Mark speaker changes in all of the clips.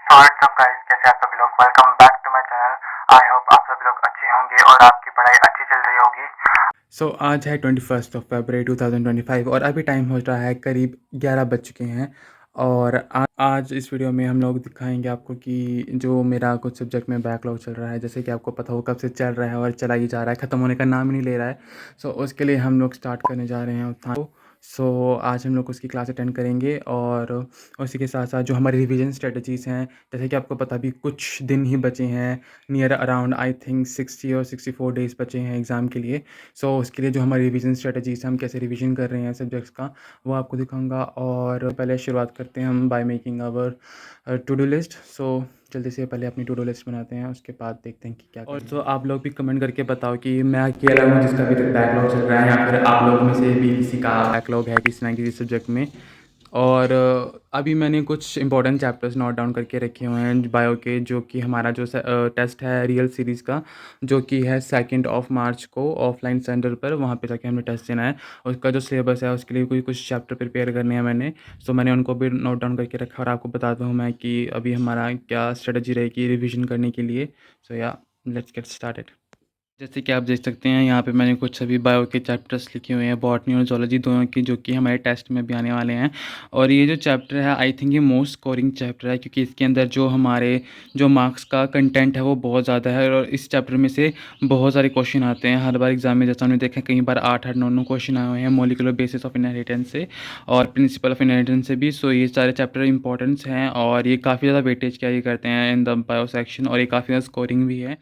Speaker 1: So what's up guys, कैसे आप सभी लोग। Welcome back to my channel. I hope आप सभी लोग अच्छे होंगे और आपकी पढ़ाई अच्छी चल रही होगी। आज है 21 फरवरी 2025 और अभी टाइम हो रहा है करीब 11 बज चुके हैं। और आज इस वीडियो में हम लोग दिखाएंगे आपको कि जो मेरा कुछ सब्जेक्ट में बैकलॉग चल रहा है, जैसे कि आपको पता हो कब से चल रहा है और चला ही जा रहा है, ख़त्म होने का नाम ही नहीं ले रहा है। उसके लिए हम लोग स्टार्ट करने जा रहे हैं उत्थान। आज हम लोग उसकी क्लास अटेंड करेंगे और उसी के साथ साथ जो हमारी रिवीजन स्ट्रेटजीज़ हैं, जैसे कि आपको पता अभी कुछ दिन ही बचे हैं, नियर अराउंड आई थिंक 60 और 64 डेज़ बचे हैं एग्ज़ाम के लिए। उसके लिए जो हमारी रिवीजन स्ट्रेटजीज़ हैं, हम कैसे रिवीजन कर रहे हैं सब्जेक्ट्स का, वो आपको दिखाऊंगा। और पहले शुरुआत करते हैं हम by making our to do list. जल्दी से पहले अपनी टू डू लिस्ट बनाते हैं, उसके बाद देखते हैं कि क्या और तो आप लोग भी कमेंट करके बताओ कि मैं अकेला हूँ जिसका अभी तक बैकलॉग चल रहा है, या फिर आप लोग में से भी किसी का बैकलॉग है किसी ना किसी सब्जेक्ट में। और अभी मैंने कुछ इंपॉर्टेंट चैप्टर्स नोट डाउन करके रखे हुए हैं बायो के, जो कि हमारा जो टेस्ट है रियल सीरीज़ का, जो कि है 2 मार्च को ऑफलाइन सेंटर पर, वहाँ पे जाके हमें टेस्ट देना है। उसका जो सिलेबस है उसके लिए कोई कुछ चैप्टर प्रिपेयर करने हैं मैंने। मैंने उनको भी नोट डाउन करके रखा और आपको बताता हूँ मैं कि अभी हमारा क्या स्ट्रेटजी रहेगी रिविज़न करने के लिए। या लेट्स गेट स्टार्टेड। जैसे कि आप देख सकते हैं यहाँ पे मैंने कुछ सभी बायो के चैप्टर्स लिखे हुए हैं, बॉटनी और जूलॉजी दोनों की, जो कि हमारे टेस्ट में भी आने वाले हैं। और ये जो चैप्टर है आई थिंक ये मोस्ट स्कोरिंग चैप्टर है, क्योंकि इसके अंदर जो हमारे जो मार्क्स का कंटेंट है वो बहुत ज़्यादा है। और इस चैप्टर में से बहुत सारे क्वेश्चन आते हैं हर बार एग्जाम में, जैसा हमने देखा कई बार 8-8 9-9 क्वेश्चन आए हुए हैं मोलिकुलर बेसिस ऑफ इनहेरिटेंस से और प्रिंसिपल ऑफ इनहेरिटेंस से भी। ये सारे चैप्टर इंपॉर्टेंट्स हैं और ये काफ़ी ज़्यादा वेटेज कैरी करते हैं इन द बायो सेक्शन, और ये काफ़ी ज़्यादा स्कोरिंग भी है।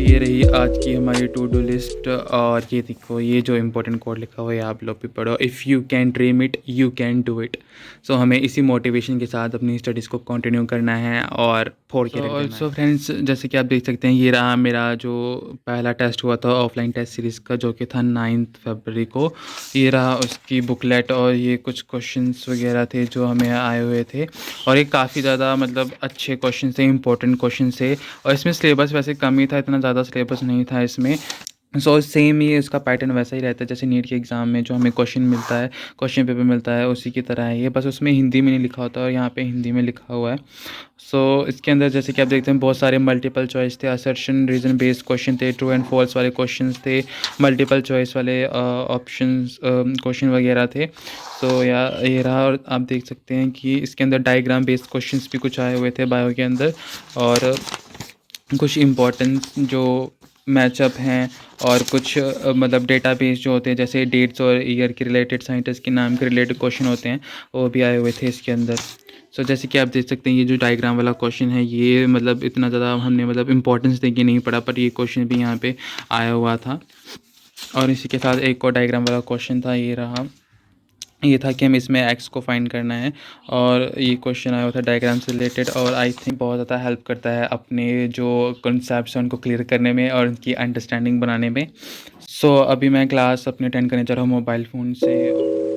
Speaker 1: ये रही आज की हमारी टू डू लिस्ट। और ये देखो, ये जो इम्पोर्टेंट कोड लिखा हुआ है आप लोग भी पढ़ो, if you can dream it you can do it. हमें इसी मोटिवेशन के साथ अपनी स्टडीज़ को कंटिन्यू करना है और फोड़ के रख देना है। फ्रेंड्स, जैसे कि आप देख सकते हैं ये रहा मेरा जो पहला टेस्ट हुआ था ऑफलाइन टेस्ट सीरीज़ का, जो कि था 9 फरवरी को। ये रहा उसकी बुकलेट और ये कुछ क्वेश्चंस वगैरह थे जो हमें आए हुए थे, और ये काफ़ी ज़्यादा मतलब अच्छे क्वेश्चन थे, इंपॉर्टेंट क्वेश्चन थे। और इसमें सिलेबस वैसे कम ही था, इतना ज़्यादा सिलेबस नहीं था इसमें। सेम ही इसका पैटर्न वैसा ही रहता है जैसे नीट के एग्ज़ाम में जो हमें क्वेश्चन मिलता है, क्वेश्चन पेपर मिलता है, उसी की तरह है ये, बस उसमें हिंदी में नहीं लिखा होता और यहाँ पे हिंदी में लिखा हुआ है। इसके अंदर जैसे कि आप देखते हैं बहुत सारे मल्टीपल चॉइस थे, असर्शन रीजन बेस्ड क्वेश्चन थे, ट्रू एंड फॉल्स वाले क्वेश्चंस थे, मल्टीपल चॉइस वाले ऑप्शंस क्वेश्चन वगैरह थे। ये रहा। और आप देख सकते हैं कि इसके अंदर डायग्राम बेस्ड क्वेश्चंस भी कुछ आए हुए थे बायो के अंदर, और कुछ इम्पोर्टेंट जो मैचअप हैं, और कुछ मतलब डेटाबेस जो होते हैं जैसे डेट्स और ईयर के रिलेटेड, साइंटिस्ट के नाम के रिलेटेड क्वेश्चन होते हैं, वो भी आए हुए थे इसके अंदर। जैसे कि आप देख सकते हैं ये जो डायग्राम वाला क्वेश्चन है, ये मतलब इतना ज़्यादा हमने मतलब इंपॉर्टेंस देके नहीं पढ़ा, पर ये क्वेश्चन भी यहाँ पे आया हुआ था। और इसी के साथ एक और डायग्राम वाला क्वेश्चन था, ये रहा। ये था कि हमें इसमें एक्स को फाइंड करना है, और ये क्वेश्चन आया हुआ था डायग्राम से रिलेटेड, और आई थिंक बहुत ज़्यादा हेल्प करता है अपने जो कॉन्सेप्ट्स हैं उनको क्लियर करने में और उनकी अंडरस्टैंडिंग बनाने में। अभी मैं क्लास अपनी अटेंड करने जा रहा हूँ मोबाइल फ़ोन से।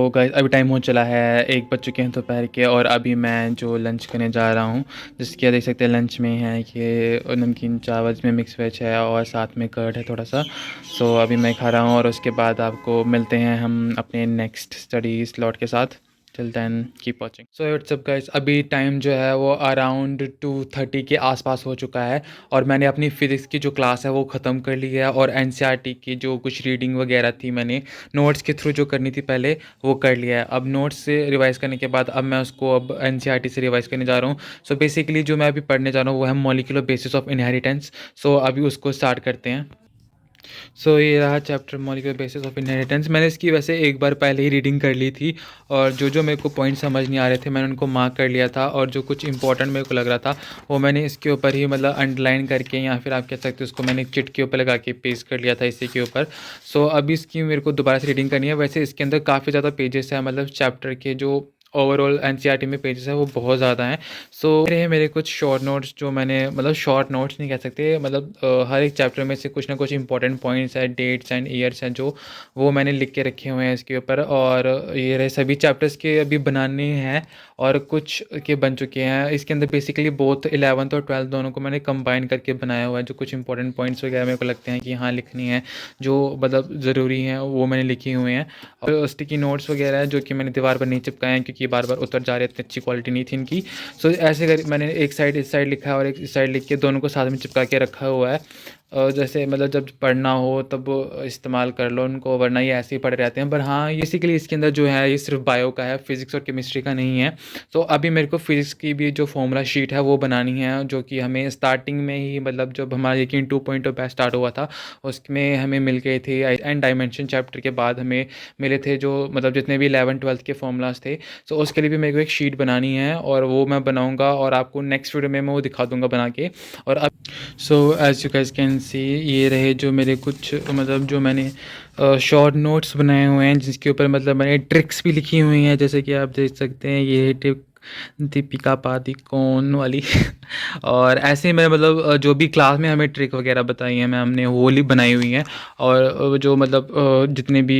Speaker 1: गाइस, अभी टाइम हो चला है, 1 बज चुके हैं दोपहर के, और अभी मैं जो लंच करने जा रहा हूँ, जैसे कि आप देख सकते हैं लंच में है कि नमकीन चावल में मिक्स वेज है और साथ में कर्ड है थोड़ा सा। अभी मैं खा रहा हूँ और उसके बाद आपको मिलते हैं हम अपने नेक्स्ट स्टडी स्लॉट के साथ। Till then keep watching. What's up guys, अभी टाइम जो है वो अराउंड 2:30 के आसपास हो चुका है, और मैंने अपनी फ़िज़िक्स की जो क्लास है वो ख़त्म कर ली है, और एनसीईआरटी की जो कुछ रीडिंग वगैरह थी मैंने नोट्स के थ्रू जो करनी थी पहले, वो कर लिया है। अब नोट्स से रिवाइज़ करने के बाद अब मैं उसको अब एनसीईआरटी से रिवाइज़ करने जा रहा हूँ। बेसिकली जो मैं अभी पढ़ने जा रहा हूँ वो है मॉलिक्यूलर बेसिस ऑफ इनहेरिटेंस। अभी उसको स्टार्ट करते हैं। सो ये रहा chapter molecular basis of inheritance. मैंने इसकी वैसे एक बार पहले ही रीडिंग कर ली थी, और जो जो मेरे को पॉइंट समझ नहीं आ रहे थे मैंने उनको मार्क कर लिया था, और जो कुछ इंपॉर्टेंट मेरे को लग रहा था वो मैंने इसके ऊपर ही मतलब अंडरलाइन करके, या फिर आप कह सकते हो उसको मैंने एक चिट के ऊपर लगा के पेस्ट कर लिया था इसी के ऊपर। सो अभी इसकी मेरे को दोबारा से रीडिंग करनी है। वैसे इसके अंदर काफ़ी ज़्यादा पेजेस है, मतलब चैप्टर के जो ओवरऑल एनसीईआरटी में पेजेस है वो बहुत ज़्यादा हैं। सो मेरे कुछ शॉर्ट नोट्स जो मैंने, मतलब शॉर्ट नोट्स नहीं कह सकते, मतलब हर एक चैप्टर में से कुछ ना कुछ इंपॉर्टेंट पॉइंट्स हैं, डेट्स एंड ईयर्स हैं जो वो मैंने लिख के रखे हुए हैं इसके ऊपर। और ये रहे सभी चैप्टर्स के अभी बनाने हैं, और कुछ के बन चुके हैं। इसके अंदर बेसिकली बोथ 11th और 12th दोनों को मैंने कंबाइन करके बनाया हुआ है। जो कुछ इंपॉर्टेंट पॉइंट्स वगैरह मेरे को लगते हैं कि हाँ लिखनी है, जो मतलब ज़रूरी हैं, वो मैंने लिखे हुए हैं। और स्टिकी नोट्स वगैरह है जो कि मैंने दीवार पर नहीं चिपकाए हैं, क्योंकि बार बार उतर जा रहे थे, अच्छी क्वालिटी नहीं थी इनकी। सो ऐसे कर मैंने एक साइड इस साइड लिखा है और एक इस साइड लिख के दोनों को साथ में चिपका के रखा हुआ है। और जैसे मतलब जब पढ़ना हो तब इस्तेमाल कर लो उनको, वरना ये ऐसे ही पड़े रहते हैं। पर हाँ बेसिकली इसके अंदर जो है ये सिर्फ बायो का है, फिज़िक्स और केमिस्ट्री का नहीं है। तो अभी मेरे को फिज़िक्स की भी जो फॉर्मूला शीट है वो बनानी है, जो कि हमें स्टार्टिंग में ही, मतलब जब हमारा यकीन 2.0 बैच स्टार्ट हुआ था उसमें हमें मिल गए थे। एंड डायमेंशन चैप्टर के बाद हमें मिले थे जो मतलब जितने भी 11th-12th के फॉर्मूलाज थे। सो उसके लिए भी मेरे को एक शीट बनानी है, और वो मैं बनाऊँगा और आपको नेक्स्ट वीडियो में मैं वो दिखा दूँगा बना के। और अब so as you guys can see, ये रहे जो मेरे कुछ मतलब जो मैंने शॉर्ट नोट्स बनाए हुए हैं, जिसके ऊपर मतलब मैंने ट्रिक्स भी लिखी हुई हैं, जैसे कि आप देख सकते हैं ये ट्रिक दीपिका पादुकोण वाली और ऐसे ही मैं मतलब जो भी क्लास में हमें ट्रिक वगैरह बताई हैं मैम ने वो बनाई हुई हैं। और जो मतलब जितने भी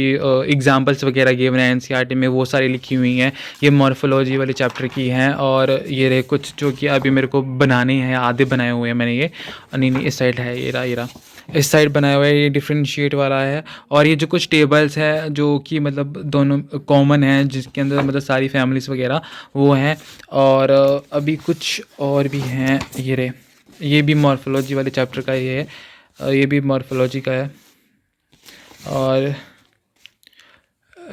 Speaker 1: एग्जांपल्स वगैरह गिवन हैं एनसीईआरटी में वो सारी लिखी हुई हैं। ये मॉर्फोलॉजी वाले चैप्टर की हैं, और ये रहे कुछ जो कि अभी मेरे को बनाने हैं, आधे बनाए हुए हैं मैंने। ये नहीं इस साइड है, ये रहा इस साइड बनाया हुआ है, ये डिफरेंशिएट वाला है। और ये जो कुछ टेबल्स है जो कि मतलब दोनों कॉमन है, जिसके अंदर मतलब सारी फैमिलीज़ वगैरह वो हैं। और अभी कुछ और भी हैं, ये रहे, ये भी मॉर्फोलॉजी वाले चैप्टर का ही है, ये भी मॉर्फोलॉजी का है। और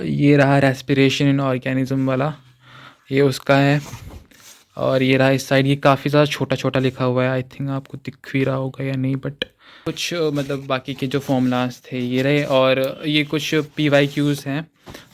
Speaker 1: ये रहा रेस्पिरेशन इन ऑर्गेनिज्म वाला, ये उसका है। और ये रहा इस साइड, ये काफ़ी ज़्यादा छोटा छोटा लिखा हुआ है, आई थिंक आपको दिख भी रहा होगा या नहीं, बट कुछ मतलब बाकी के जो फॉर्मूलाज थे ये रहे। और ये कुछ PYQs हैं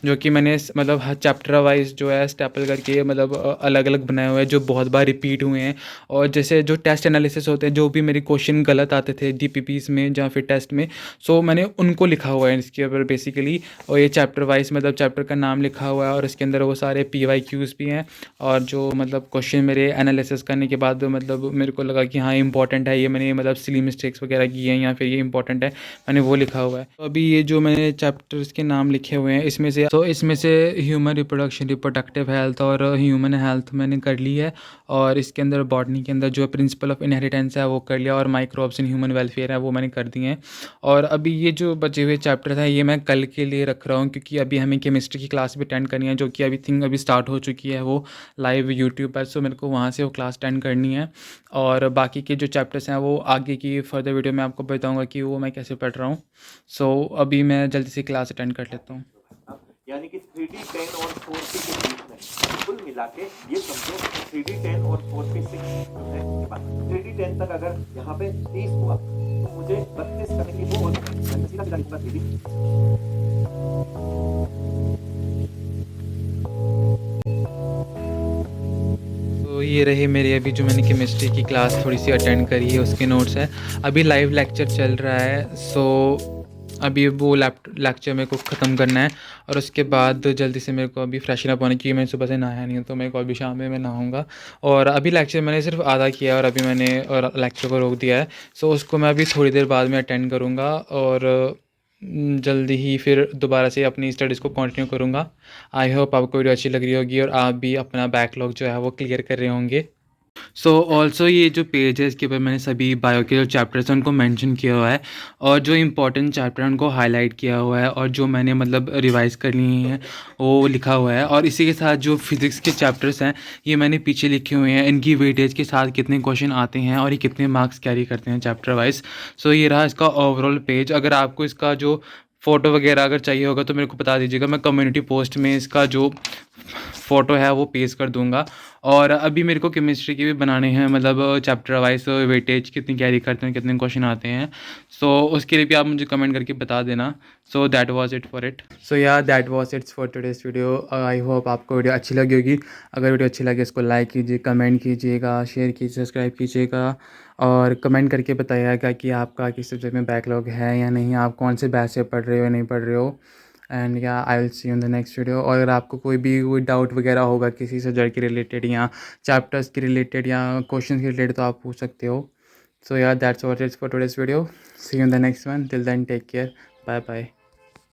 Speaker 1: जो कि मैंने मतलब हर चैप्टर वाइज जो है स्टेपल करके मतलब अलग अलग बनाए हुए हैं, जो बहुत बार रिपीट हुए हैं। और जैसे जो टेस्ट एनालिसिस होते हैं, जो भी मेरे क्वेश्चन गलत आते थे DPPs में या फिर टेस्ट में, सो मैंने उनको लिखा हुआ है इसके ऊपर बेसिकली। और ये चैप्टर वाइज मतलब चैप्टर का नाम लिखा हुआ है, और इसके अंदर वो सारे PYQs भी हैं। और जो मतलब क्वेश्चन मेरे एनालिसिस करने के बाद मतलब मेरे को लगा कि हाँ इंपॉर्टेंट है, ये मैंने मतलब सिली मिस्टेक्स वगैरह की हैं या फिर ये इंपॉर्टेंट है, मैंने वो लिखा हुआ है। तो अभी ये जो मैंने चैप्टर्स के नाम लिखे हुए हैं इसमें से ह्यूमन रिप्रोडक्शन, रिप्रोडक्टिव हेल्थ और ह्यूमन हेल्थ मैंने कर ली है। और इसके अंदर बॉटनी के अंदर जो प्रिंसिपल ऑफ इनहेरिटेंस है वो कर लिया, और माइक्रोब्स इन ह्यूमन वेलफेयर है वो मैंने कर दिए हैं। और अभी ये जो बचे हुए चैप्टर हैं ये मैं कल के लिए रख रहा हूँ, क्योंकि अभी हमें केमिस्ट्री की क्लास भी अटेंड करनी है, जो कि अभी स्टार्ट हो चुकी है वो लाइव यूट्यूब पर। सो मेरे को वहाँ से वो क्लास अटेंड करनी है। और बाकी के जो चैप्टर्स हैं वो आगे की फर्दर वीडियो में आपको बताऊँगा कि वो मैं कैसे पढ़ रहा हूँ। सो अभी मैं जल्दी से क्लास अटेंड कर लेता हूँ।
Speaker 2: यानी कि 3D 10 और 4P के बीच में कुल मिला के ये समझो 3D 10 और 4P 6 जो है के बाद 3D 10 तक अगर यहाँ पे 30 हुआ तो मुझे 32 करने की वो होती है, मैं सीधा सीधा लिखूंगा 3D।
Speaker 1: तो ये रहे मेरे अभी जो मैंने केमिस्ट्री की क्लास थोड़ी सी अटेंड करी है उसके नोट्स हैं। अभी लाइव लेक्चर चल रहा है, सो अभी वो लेक्चर मेरे को ख़त्म करना है। और उसके बाद जल्दी से मेरे को अभी फ्रेशन अप होने की, मैंने सुबह से नहाया नहीं है तो मेरे को अभी शाम में मैं नहाऊंगा। और अभी लेक्चर मैंने सिर्फ आधा किया और अभी मैंने और लेक्चर को रोक दिया है। सो उसको मैं अभी थोड़ी देर बाद में अटेंड करूँगा, और जल्दी ही फिर दोबारा से अपनी स्टडीज़ को कंटिन्यू करूँगा। आई होप आपको वीडियो अच्छी लग रही होगी और आप भी अपना बैकलॉग जो है वो क्लियर कर रहे होंगे। सो ऑल्सो ये जो पेज है इसके ऊपर मैंने सभी बायो के जो चैप्टर्स हैं उनको मेंशन किया हुआ है, और जो इंपॉर्टेंट चैप्टर हैं उनको हाईलाइट किया हुआ है, और जो मैंने मतलब रिवाइज़ कर लिए हैं वो लिखा हुआ है। और इसी के साथ जो फिज़िक्स के चैप्टर्स हैं ये मैंने पीछे लिखे हुए हैं, इनकी वेटेज के साथ कितने क्वेश्चन आते हैं और ये कितने मार्क्स कैरी करते हैं चैप्टर वाइज। सो ये रहा इसका ओवरऑल पेज। अगर आपको इसका जो फ़ोटो वगैरह अगर चाहिए होगा तो मेरे को बता दीजिएगा, मैं कम्युनिटी पोस्ट में इसका जो फ़ोटो है वो पेस्ट कर दूंगा। और अभी मेरे को केमिस्ट्री के भी बनाने हैं, मतलब चैप्टर वाइज वेटेज कितनी कैरी करते हैं, कितने क्वेश्चन आते हैं। सो उसके लिए भी आप मुझे कमेंट करके बता देना। So that was it for it. So yeah that was it's for today's video. I hope आपको वीडियो अच्छी लगी होगी। अगर वीडियो अच्छी लगे इसको लाइक कीजिए, कमेंट कीजिएगा, शेयर कीजिए, सब्सक्राइब कीजिएगा और कमेंट करके बताइएगा कि आपका किस सब्जेक्ट में बैकलॉग है या नहीं, आप कौन से बैच से पढ़ रहे हो या नहीं पढ़ रहे हो। एंड या I will see you in the next video. और अगर आपको कोई डाउट वगैरह होगा किसी सब्जेक्ट के रिलेटेड या चैप्टर्स के रिलेटेड या क्वेश्चन के रिलेटेड तो आप पूछ सकते हो। सो या that's what it's for today's video. See you in the next one. Till then take care. Bye bye.